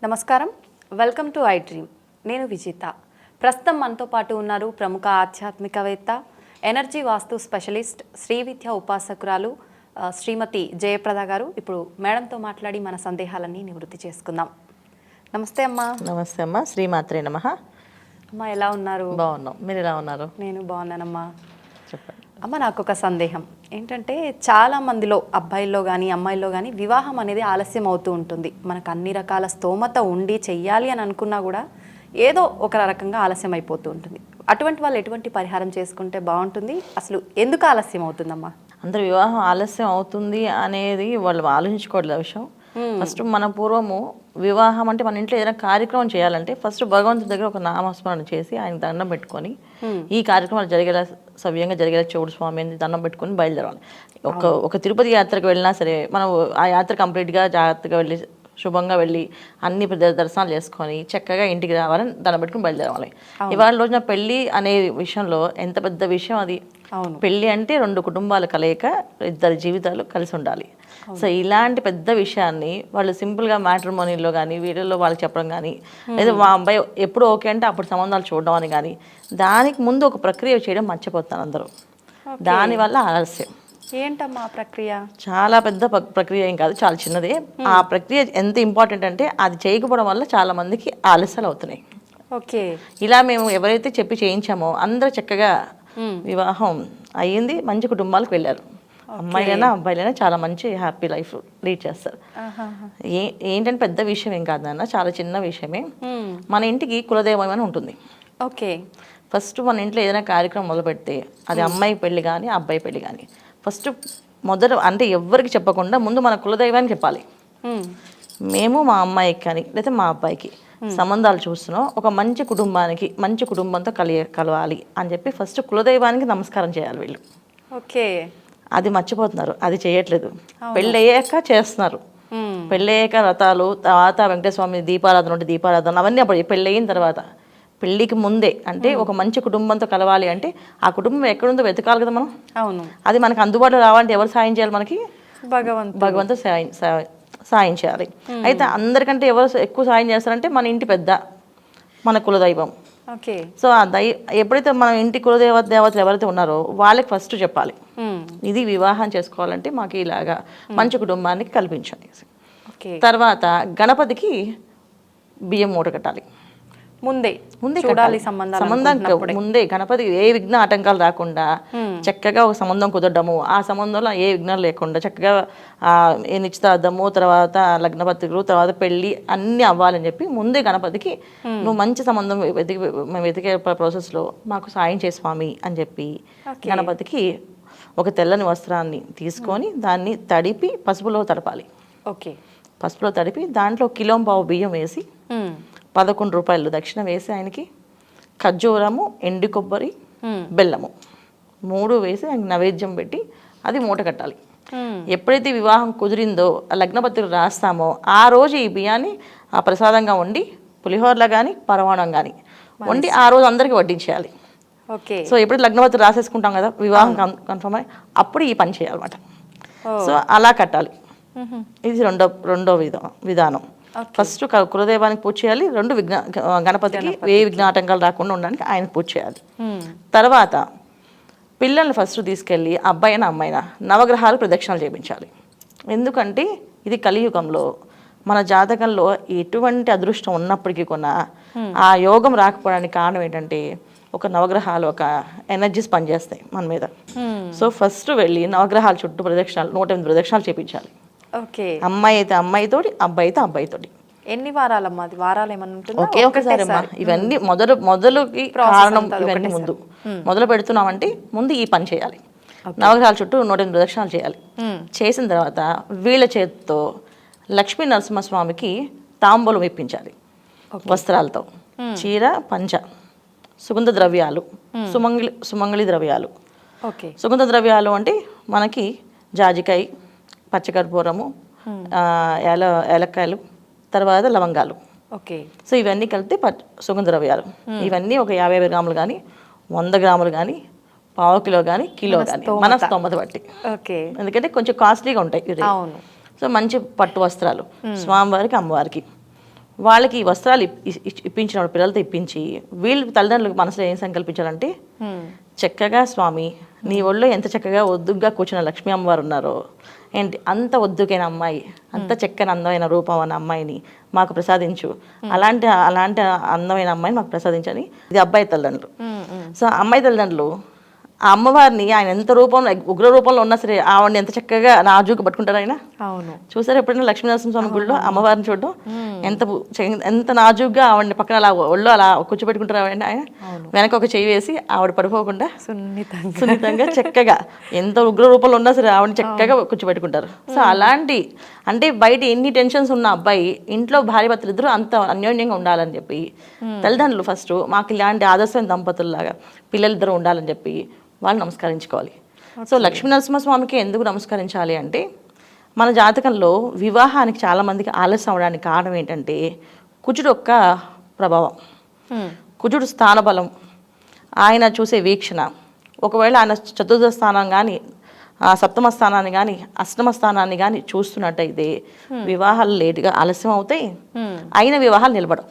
నమస్కారం, welcome to I dream. నేను విజిత. ప్రస్తుతం మనతో పాటు ఉన్నారు ప్రముఖ ఆధ్యాత్మికవేత్త, ఎనర్జీ వాస్తు స్పెషలిస్ట్, శ్రీ విద్య ఉపాసకురాలు శ్రీమతి జయప్రద గారు. ఇప్పుడు మేడంతో మాట్లాడి మన సందేహాలన్నీ నివృత్తి చేసుకుందాం. నమస్తే అమ్మా. నమస్తే అమ్మా. శ్రీమాత్రే నమః. అమ్మా, ఎలా ఉన్నారు? బాగున్నాం. మీరు ఎలా ఉన్నారు? నేను బాగున్నానమ్మా. చెప్పండి అమ్మ, నాకు ఒక సందేహం ఏంటంటే, చాలా మందిలో అబ్బాయిల్లో కానీ అమ్మాయిల్లో కానీ వివాహం అనేది ఆలస్యం అవుతూ ఉంటుంది. మనకు అన్ని రకాల స్తోమత ఉండి చెయ్యాలి అని అనుకున్నా కూడా ఏదో ఒక రకంగా ఆలస్యం అయిపోతూ ఉంటుంది. అటువంటి వాళ్ళు ఎటువంటి పరిహారం చేసుకుంటే బాగుంటుంది? అసలు ఎందుకు ఆలస్యం అవుతుందమ్మా? అందరు వివాహం ఆలస్యం అవుతుంది అనేది వాళ్ళు ఆలోచించుకోవట్లేదు విషయం. ఫస్ట్ మన పూర్వము వివాహం అంటే మన ఇంట్లో ఏదైనా కార్యక్రమం చేయాలంటే ఫస్ట్ భగవంతుడి దగ్గర ఒక నామస్మరణ చేసి ఆయన దండం పెట్టుకొని ఈ కార్యక్రమాలు జరిగేలా సవ్యంగా జరిగేలా చూడు స్వామి అని దండం పెట్టుకొని బయలుదేరాలి. ఒక తిరుపతి యాత్రకు వెళ్ళినా సరే మనం ఆ యాత్ర కంప్లీట్గా జాగ్రత్తగా వెళ్ళి శుభంగా వెళ్ళి అన్ని దర్శనాలు చేసుకొని చక్కగా ఇంటికి రావాలని దండం పెట్టుకుని బయలుదేరాలి. ఇవాళ రోజున పెళ్ళి అనే విషయంలో ఎంత పెద్ద విషయం అది. పెళ్ళి అంటే 2 కుటుంబాల కలయిక, 2 జీవితాలు కలిసి ఉండాలి. సో ఇలాంటి పెద్ద విషయాన్ని వాళ్ళు సింపుల్గా మ్యాట్రిమోనీలో కానీ వీడియోలో వాళ్ళకి చెప్పడం కానీ, లేదా మా అబ్బాయి ఎప్పుడు ఓకే అంటే అప్పుడు సంబంధాలు చూడడం అని కానీ, దానికి ముందు ఒక ప్రక్రియ చేయడం మర్చిపోతాను అందరూ. దానివల్ల ఆలస్యం. ఏంటమ్మా ప్రక్రియ? చాలా పెద్ద ప్రక్రియ ఏం కాదు, చాలా చిన్నదే. ఆ ప్రక్రియ ఎంత ఇంపార్టెంట్ అంటే అది చేయకపోవడం వల్ల చాలా మందికి ఆలస్యాలు అవుతున్నాయి. ఓకే. ఇలా మేము ఎవరైతే చెప్పి చేయించామో అందరూ చక్కగా వివాహం అయ్యింది, మంచి కుటుంబాలకు వెళ్ళారు. అమ్మాయిలైనా అబ్బాయిలైనా చాలా మంచి హ్యాపీ లైఫ్ లీడ్ చేస్తారు. ఏంటంటే పెద్ద విషయం ఏం కాదు నాన్న, చాలా చిన్న విషయమే. మన ఇంటికి కులదైవం అని ఉంటుంది. ఓకే. ఫస్ట్ మన ఇంట్లో ఏదైనా కార్యక్రమం మొదలు పెడితే అది అమ్మాయి పెళ్లి కానీ అబ్బాయి పెళ్లి కానీ ఫస్ట్ మొదట అంటే ఎవ్వరికి చెప్పకుండా ముందు మన కులదైవానికి చెప్పాలి. మేము మా అమ్మాయికి కానీ లేదా మా అబ్బాయికి సంబంధాలు చూస్తున్నాం, ఒక మంచి కుటుంబానికి మంచి కుటుంబంతో కలవాలి అని చెప్పి ఫస్ట్ కులదైవానికి నమస్కారం చేయాలి వీళ్ళు. ఓకే. అది మర్చిపోతున్నారు, అది చేయట్లేదు. పెళ్ళి అయ్యాక చేస్తున్నారు. పెళ్ళి అయ్యాక వ్రతాలు, తర్వాత వెంకటేశ్వర స్వామి దీపారాధన ఉంటే దీపారాధన, అవన్నీ అప్పుడు పెళ్ళి అయిన తర్వాత. పెళ్ళికి ముందే అంటే ఒక మంచి కుటుంబంతో కలవాలి అంటే ఆ కుటుంబం ఎక్కడుందో వెతకాలి కదా మనం. అవును. అది మనకు అందుబాటులో రావాలంటే ఎవరు సాయం చేయాలి? మనకి భగవంతుడు సాయం చేయాలి. అయితే అందరికంటే ఎవరు ఎక్కువ సాయం చేస్తారంటే మన ఇంటి పెద్ద, మన కులదైవం. ఓకే. సో ఆ ఎప్పుడైతే మన ఇంటి దేవతలు ఎవరైతే ఉన్నారో వాళ్ళకి ఫస్ట్ చెప్పాలి, ఇది వివాహం చేసుకోవాలంటే మాకు ఇలాగా మంచి కుటుంబానికి కల్పించాలి. తర్వాత గణపతికి బియ్యం మూట కట్టాలి. ముందే చూడాలి సంబంధం ముందే. గణపతి ఏ విఘ్న ఆటంకాలు రాకుండా చక్కగా ఒక సంబంధం కుదరడము, ఆ సంబంధంలో ఏ విఘ్నాలు లేకుండా చక్కగా నిశ్చితార్థము, తర్వాత లగ్నపత్రికలు, తర్వాత పెళ్లి అన్నీ అవ్వాలని చెప్పి ముందే గణపతికి నువ్వు మంచి సంబంధం మేము వెతికే ప్రాసెస్లో మాకు సాయం చేయి స్వామి అని చెప్పి గణపతికి ఒక తెల్లని వస్త్రాన్ని తీసుకొని దాన్ని తడిపి పసుపులో తడపాలి. ఓకే. పసుపులో తడిపి దాంట్లో 1.5 కిలో బియ్యం వేసి 11 రూపాయలు దక్షిణ వేసి ఆయనకి ఖర్జూరము, ఎండు కొబ్బరి, బెల్లము 3 వేసి ఆయనకి నైవేద్యం పెట్టి అది మూట కట్టాలి. ఎప్పుడైతే వివాహం కుదిరిందో లగ్నపత్రిక రాస్తామో ఆ రోజు ఈ బియ్యాన్ని ఆ ప్రసాదంగా వండి పులిహోరలా కానీ పరమాణం కానీ వండి ఆ రోజు అందరికీ వడ్డించేయాలి. ఓకే. సో ఎప్పుడు లగ్నపత్రిక రాసేసుకుంటాం కదా వివాహం కన్ఫర్మ్ అయ్యి అప్పుడు ఈ పని చేయాలన్నమాట. సో అలా కట్టాలి. ఇది రెండో విధానం. ఫస్ట్ కులదైవానికి పూజ చేయాలి. 2 గణపతికి ఏ విఘ్నాటంకాలు రాకుండా ఉండడానికి ఆయన పూజ చేయాలి. తర్వాత పిల్లల్ని ఫస్ట్ తీసుకెళ్ళి అబ్బాయినా అమ్మాయినా నవగ్రహాలు ప్రదక్షిణలు చేయించాలి. ఎందుకంటే ఇది కలియుగంలో మన జాతకంలో ఎటువంటి అదృష్టం ఉన్నప్పటికీ కూడా ఆ యోగం రాకపోవడానికి కారణం ఏంటంటే ఒక నవగ్రహాలు ఒక ఎనర్జీస్ పనిచేస్తాయి మన మీద. సో ఫస్ట్ వెళ్ళి నవగ్రహాల చుట్టూ ప్రదక్షిణాలు 108 ప్రదక్షిణాలు చేయించాలి. ఓకే. అమ్మాయి అయితే అమ్మాయితోటి, అబ్బాయి అయితే అబ్బాయితోటి. ఎన్ని వారాలమ్మా? అది వారాలు ఏమన్నా ఉంటుందా? ఒకే ఒకసారి అమ్మా. ఇవన్నీ మొదలుకి కారణం ఇవన్నీ ముందు మొదలు పెడుతున్నామంటే ముందు ఈ పని చేయాలి. నవగ్రహాల చుట్టూ 108 ప్రదక్షిణాలు చేయాలి. చేసిన తర్వాత వీళ్ళ చేతితో లక్ష్మీ నరసింహస్వామికి తాంబూలం ఇప్పించాలి. వస్త్రాలతో చీర, పంచ, సుగంధ ద్రవ్యాలు, సుమంగళి ద్రవ్యాలు. ఓకే. సుగంధ ద్రవ్యాలు అంటే మనకి జాజికాయ, పచ్చకర్పూరము, ఏలక్కాయలు, తర్వాత లవంగాలు. ఓకే. సో ఇవన్నీ కలిపితే సుగంధ ద్రవ్యాలు. ఇవన్నీ ఒక 50 గ్రాములు కానీ 100 గ్రాములు కానీ 1/4 కిలో కానీ కిలో కానీ మన స్తోమత బట్టి. ఓకే. ఎందుకంటే కొంచెం కాస్ట్లీగా ఉంటాయి ఇవి. సో మంచి పట్టు వస్త్రాలు స్వామివారికి, అమ్మవారికి. వాళ్ళకి ఈ వస్త్రాలు ఇప్పించినప్పుడు పిల్లలతో ఇప్పించి వీళ్ళు తల్లిదండ్రులకు మనసులో ఏం సంకల్పించాలంటే చక్కగా స్వామి నీ ఒళ్ళో ఎంత చక్కగా ఒద్దుగా కూర్చున్న లక్ష్మీ అమ్మవారు ఉన్నారో ఏంటి అంత ఒద్దుకైన అమ్మాయి అంత చక్కని అందమైన రూపం అన్న అమ్మాయిని మాకు ప్రసాదించు, అలాంటి అందమైన అమ్మాయిని మాకు ప్రసాదించని ఇది అబ్బాయి తల్లిదండ్రులు. సో అమ్మాయి తల్లిదండ్రులు ఆ అమ్మవారిని ఆయన ఎంత రూపంలో ఉగ్ర రూపంలో ఉన్నా సరే ఆవిడని ఎంత చక్కగా నాజూకు పట్టుకుంటారు ఆయన. అవును, చూసారు ఎప్పుడైనా లక్ష్మీనరసింహ స్వామి గుడిలో అమ్మవారిని చూడడం ఎంత నాజూగ్గా ఆవిడని పక్కన అలా ఒళ్ళు అలా కూర్చోబెట్టుకుంటారు ఆవిడ. ఆయన వెనక ఒక చెయ్యి వేసి ఆవిడ పడిపోకుండా సున్నితంగా చక్కగా ఎంత ఉగ్ర రూపంలో ఉన్నా సరే ఆవిడని చక్కగా కూర్చోబెట్టుకుంటారు. సో అలాంటి అంటే బయట ఎన్ని టెన్షన్స్ ఉన్న అబ్బాయి ఇంట్లో భార్య భర్తలు ఇద్దరు అంత అన్యోన్యంగా ఉండాలని చెప్పి తల్లిదండ్రులు ఫస్ట్ మాకు ఇలాంటి ఆదర్శమైన దంపతుల్లాగా పిల్లలిద్దరూ ఉండాలని చెప్పి వాళ్ళు నమస్కరించుకోవాలి. సో లక్ష్మీనరసింహస్వామికి ఎందుకు నమస్కరించాలి అంటే మన జాతకంలో వివాహానికి చాలామందికి ఆలస్యం అవడానికి కారణం ఏంటంటే కుజుడు యొక్క ప్రభావం, కుజుడు స్థానబలం, ఆయన చూసే వీక్షణ. ఒకవేళ ఆయన చతుర్థ స్థానం కానీ సప్తమ స్థానాన్ని కానీ అష్టమ స్థానాన్ని కానీ చూస్తున్నట్టయితే వివాహాలు లేటుగా ఆలస్యం అవుతాయి, అయిన వివాహాలు నిలబడవు.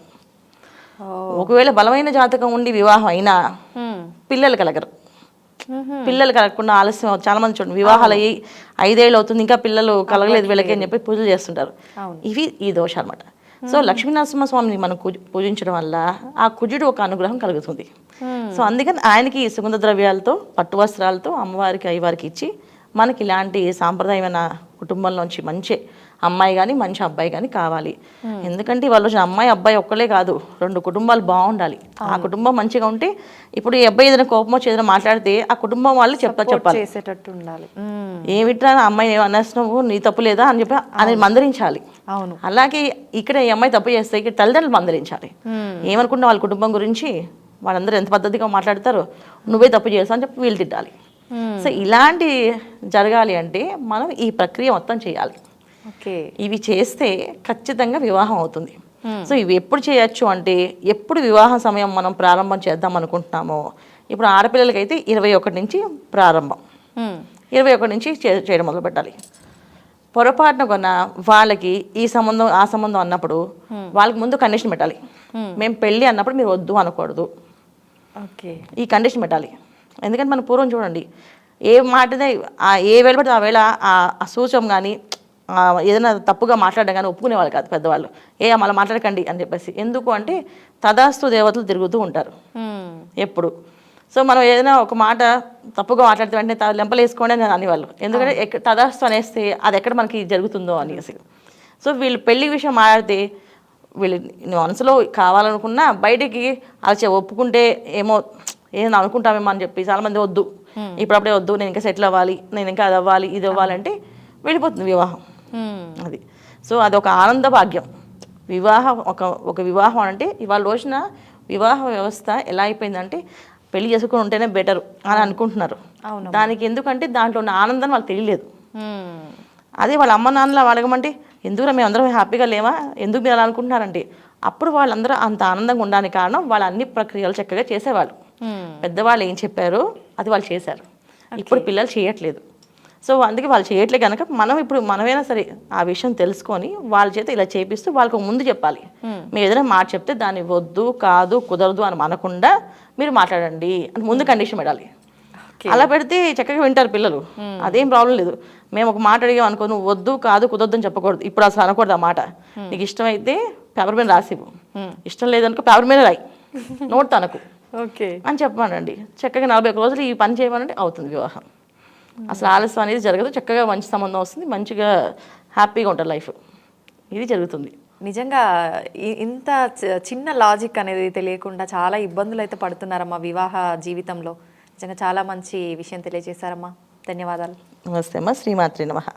ఒకవేళ బలమైన జాతకం ఉండి వివాహం అయినా పిల్లలు కలగరు. పిల్లలు కలగకుండా ఆలస్యం అవుతుంది. చాలా మంది చూడండి వివాహాలు అయ్యి 5 ఏళ్ళు అవుతుంది ఇంకా పిల్లలు కలగలేదు వీళ్ళకి అని చెప్పి పూజలు చేస్తుంటారు. ఇవి ఈ దోషాలు అనమాట. సో లక్ష్మీనరసింహస్వామిని మనం పూజించడం వల్ల ఆ కుజుడు ఒక అనుగ్రహం కలుగుతుంది. సో అందుకని ఆయనకి సుగంధ ద్రవ్యాలతో పట్టు వస్త్రాలతో అమ్మవారికి అయ్యవారికి ఇచ్చి మనకి ఇలాంటి సాంప్రదాయమైన కుటుంబంలోంచి మంచి అమ్మాయి కానీ మంచి అబ్బాయి కానీ కావాలి. ఎందుకంటే వాళ్ళు వచ్చిన అమ్మాయి అబ్బాయి ఒక్కలే కాదు, 2 కుటుంబాలు బాగుండాలి. ఆ కుటుంబం మంచిగా ఉంటే ఇప్పుడు ఈ అబ్బాయి ఏదైనా కోపం వచ్చి ఏదైనా మాట్లాడితే ఆ కుటుంబం వాళ్ళు చెప్పాలి, ఏమిట్రా అమ్మాయి అనేస్తున్నావు నీ తప్పు లేదా అని చెప్పి అని మందరించాలి. అవును, అలాగే ఇక్కడ ఈ అమ్మాయి తప్పు చేస్తే ఇక్కడ తల్లిదండ్రులు మందరించాలి. ఏమనుకున్నా వాళ్ళ కుటుంబం గురించి వాళ్ళందరూ ఎంత పద్ధతిగా మాట్లాడతారో నువ్వే తప్పు చేస్తావు అని చెప్పి వీళ్ళు తిట్టాలి. సో ఇలాంటి జరగాలి అంటే మనం ఈ ప్రక్రియ మొత్తం చేయాలి. ఇవి చేస్తే ఖచ్చితంగా వివాహం అవుతుంది. సో ఇవి ఎప్పుడు చేయొచ్చు అంటే ఎప్పుడు వివాహ సమయం మనం ప్రారంభం చేద్దాం అనుకుంటున్నామో, ఇప్పుడు ఆడపిల్లలకైతే 21 నుంచి ప్రారంభం, 21 నుంచి చేయడం మొదలు పెట్టాలి. పొరపాటున కొన్న వాళ్ళకి ఈ సంబంధం ఆ సంబంధం అన్నప్పుడు వాళ్ళకి ముందు కండిషన్ పెట్టాలి. మేము పెళ్ళి అన్నప్పుడు మీరు వద్దు అనకూడదు, ఈ కండిషన్ పెట్టాలి. ఎందుకంటే మనం పూర్వం చూడండి ఏ మాటదే ఏ వేళ పడితే ఆ వేళ ఆ సూచం కానీ ఏదైనా తప్పుగా మాట్లాడడం కానీ ఒప్పుకునేవాళ్ళు కాదు పెద్దవాళ్ళు. మళ్ళీ మాట్లాడకండి అని చెప్పేసి. ఎందుకు అంటే తదాస్తు దేవతలు తిరుగుతూ ఉంటారు ఎప్పుడు. సో మనం ఏదైనా ఒక మాట తప్పుగా మాట్లాడితే వెంటనే లెంపలు వేసుకోండి అని అనేవాళ్ళు. ఎందుకంటే తదాస్తు అనేస్తే అది ఎక్కడ మనకి జరుగుతుందో అనేసి. సో వీళ్ళు పెళ్లి విషయం మాట్లాడితే వీళ్ళు మనసులో కావాలనుకున్నా బయటికి అలా ఒప్పుకుంటే ఏమో ఏదైనా అనుకుంటామేమో అని చెప్పి చాలామంది వద్దు ఇప్పుడప్పుడే వద్దు, నేను ఇంకా సెటిల్ అవ్వాలి, నేను ఇంకా అది అవ్వాలి ఇది అవ్వాలంటే వెళ్ళిపోతుంది వివాహం. అది సో అదొక ఆనంద భాగ్యం. వివాహం ఒక వివాహం అంటే ఇవాళ రోజున వివాహ వ్యవస్థ ఎలా అయిపోయిందంటే పెళ్లి చేసుకుని ఉంటేనే బెటర్ అని అనుకుంటున్నారు. దానికి ఎందుకంటే దాంట్లో ఉన్న ఆనందం వాళ్ళకి తెలియలేదు. అదే వాళ్ళ అమ్మ నాన్నలు అడగమంటే ఎందుకు మేము అందరం హ్యాపీగా లేవా, ఎందుకు మీరు అలా అనుకుంటున్నారంటే అప్పుడు వాళ్ళందరూ అంత ఆనందంగా ఉండడానికి కారణం వాళ్ళ అన్ని ప్రక్రియలు చక్కగా చేసేవాళ్ళు. పెద్దవాళ్ళు ఏం చెప్పారో అది వాళ్ళు చేశారు. ఇప్పుడు పిల్లలు చేయట్లేదు. సో అందుకే వాళ్ళు చేయట్లేదు కనుక మనమైనా సరే ఆ విషయం తెలుసుకొని వాళ్ళ చేత ఇలా చేపిస్తూ వాళ్ళకు ముందు చెప్పాలి. మీరు ఏదైనా మాట చెప్తే దాన్ని వద్దు కాదు కుదరదు అని అనకుండా మీరు మాట్లాడండి అని ముందు కండిషన్ పెట్టాలి. అలా పెడితే చక్కగా వింటారు పిల్లలు, అదేం ప్రాబ్లం లేదు. మేము ఒక మాట అడిగాం అనుకో, నువ్వు వద్దు కాదు కుదరదు అని చెప్పకూడదు, ఇప్పుడు అసలు అనకూడదు ఆ మాట. నీకు ఇష్టమైతే పేపర్ మీద రాసివ్వు, ఇష్టం లేదనుకో పేపర్ మీద రాయి, నోట్ తనకు అని చెప్పానండి. చక్కగా 41 రోజులు ఈ పని చేయమనండి అవుతుంది వివాహం. అసలు ఆలస్యం అనేది జరగదు, చక్కగా మంచి సంబంధం వస్తుంది, మంచిగా హ్యాపీగా ఉంటుంది లైఫ్. ఇది జరుగుతుంది. నిజంగా ఇంత చిన్న లాజిక్ అనేది తెలియకుండా చాలా ఇబ్బందులు అయితే పడుతున్నారమ్మా వివాహ జీవితంలో. నిజంగా చాలా మంచి విషయం తెలియజేశారమ్మా, ధన్యవాదాలు. నమస్తే అమ్మా, శ్రీమాత్రి నమః.